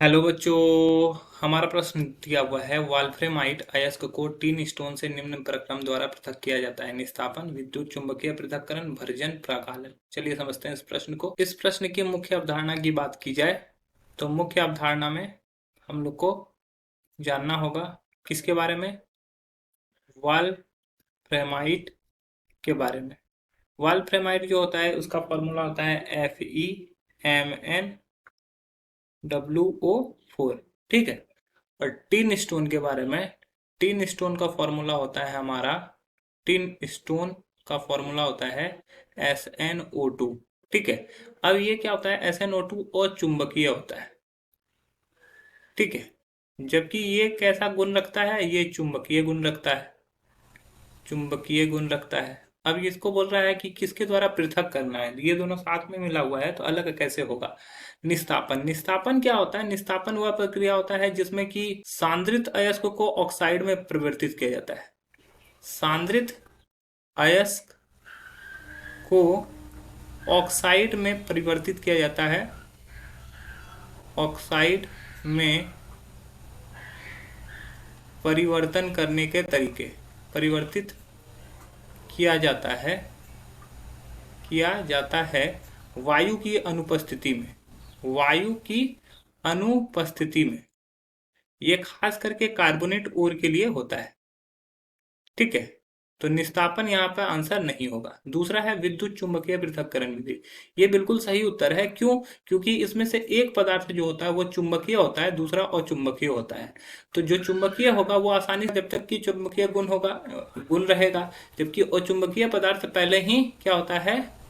Hello बच्चों। हमारा प्रश्न दिया हुआ है वॉल्फ्रेमाइट अयस्क को टीन स्टोन से निम्न प्रक्रम द्वारा पृथक किया जाता है। निस्तापन, विद्युत चुंबकीय पृथक्करण, भर्जन, प्राकालन। चलिए समझते हैं इस प्रश्न को। इस प्रश्न की मुख्य अवधारणा की बात की जाए तो मुख्य अवधारणा में हम लोग को जानना होगा किसके बारे में, वॉल्फ्रेमाइट के बारे में। वॉल्फ्रेमाइट जो होता है उसका फॉर्मूला होता है FeMnWO4। ठीक है। और टिन स्टोन के बारे में, टिन स्टोन का फॉर्मूला होता है हमारा, टिन स्टोन का फॉर्मूला होता है SnO2। ठीक है। अब ये क्या होता है, SnO2 और चुंबकीय होता है। ठीक है। जबकि ये कैसा गुण रखता है, ये चुंबकीय गुण रखता है, चुंबकीय गुण रखता है। अब इसको बोल रहा है कि किसके द्वारा पृथक करना है, ये दोनों साथ में मिला हुआ है तो अलग कैसे होगा। निस्तापन, निस्तापन क्या होता है, निस्तापन वह प्रक्रिया होता है जिसमें कि सांद्रित अयस्क को ऑक्साइड में परिवर्तित किया जाता है। सांद्रित अयस्क को ऑक्साइड में परिवर्तित किया जाता है, ऑक्साइड में परिवर्तन करने के तरीके, परिवर्तित किया जाता है, किया जाता है वायु की अनुपस्थिति में, वायु की अनुपस्थिति में। ये खास करके कार्बोनेट ओर के लिए होता है। ठीक है। तो निस्तापन यहाँ पर आंसर नहीं होगा। दूसरा है विद्युत चुंबकीय पृथक्करण विधि। ये बिल्कुल सही उत्तर है। क्यों? क्योंकि इसमें से एक पदार्थ जो होता है वो चुंबकीय होता है, दूसरा अचुंबकीय होता है। तो जो चुंबकीय होगा वो आसानी से, जब तक कि चुंबकीय गुण होगा, गुण रहेगा, जबकि अचुंबकीय पदार्थ पहले ही क्या होता है।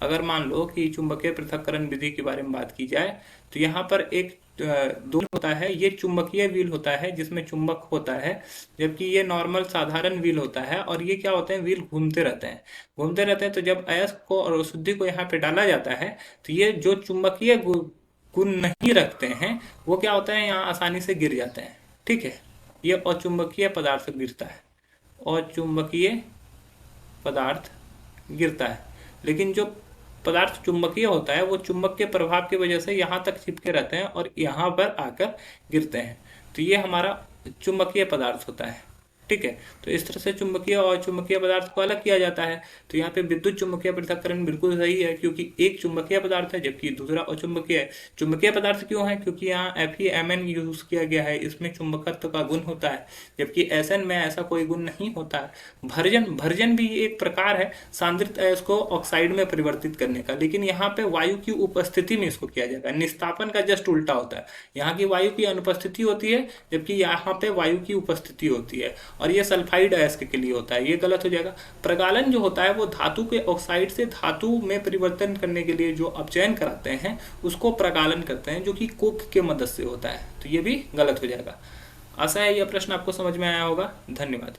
अगर मान लो कि चुंबकीय पृथक्करण विधि के बारे में बात की जाए तो यहाँ पर एक दो होता है, ये चुंबकीय व्हील होता है जिसमें चुंबक होता है, जबकि ये नॉर्मल साधारण व्हील होता है। और ये क्या होते हैं, व्हील घूमते रहते हैं, घूमते रहते हैं। तो जब अयस्क को और अशुद्धि को यहाँ पे डाला जाता है तो ये जो चुंबकीय गुण नहीं रखते हैं वो क्या होता है, यहाँ आसानी से गिर जाते हैं। ठीक है। ये अचुंबकीय पदार्थ गिरता है, अचुंबकीय पदार्थ गिरता है। लेकिन जो पदार्थ चुंबकीय होता है वो चुंबक के प्रभाव की वजह से यहाँ तक चिपके रहते हैं और यहाँ पर आकर गिरते हैं। तो ये हमारा चुंबकीय पदार्थ होता है। ठीक है। तो इस तरह से चुंबकीय और चुंबकीय पदार्थ को अलग किया जाता है। तो यहाँ पे विद्युत चुंबकीय पृथक्करण बिल्कुल सही है, क्योंकि एक चुंबकीय पदार्थ है जबकि दूसरा अचुंबकीय है। चुंबकीय पदार्थ क्यों है? क्योंकि यहाँ FeMn यूज किया गया है, इसमें चुंबकत्व का गुण होता है, जबकि Sn में ऐसा कोई गुण नहीं होता है। भर्जन, भर्जन भी एक प्रकार है सांद्रित अयस्क को ऑक्साइड में परिवर्तित करने का, लेकिन यहाँ पे वायु की उपस्थिति में इसको किया जाएगा। निस्तापन का जस्ट उल्टा होता है, यहाँ की वायु की अनुपस्थिति होती है जबकि यहाँ पे वायु की उपस्थिति होती है, और ये सल्फाइड अयस्क के लिए होता है, ये गलत हो जाएगा। प्रगालन जो होता है वो धातु के ऑक्साइड से धातु में परिवर्तन करने के लिए जो अपचयन कराते हैं उसको प्रगालन करते हैं, जो कि कोक के मदद से होता है। तो ये भी गलत हो जाएगा। आशा है यह प्रश्न आपको समझ में आया होगा। धन्यवाद।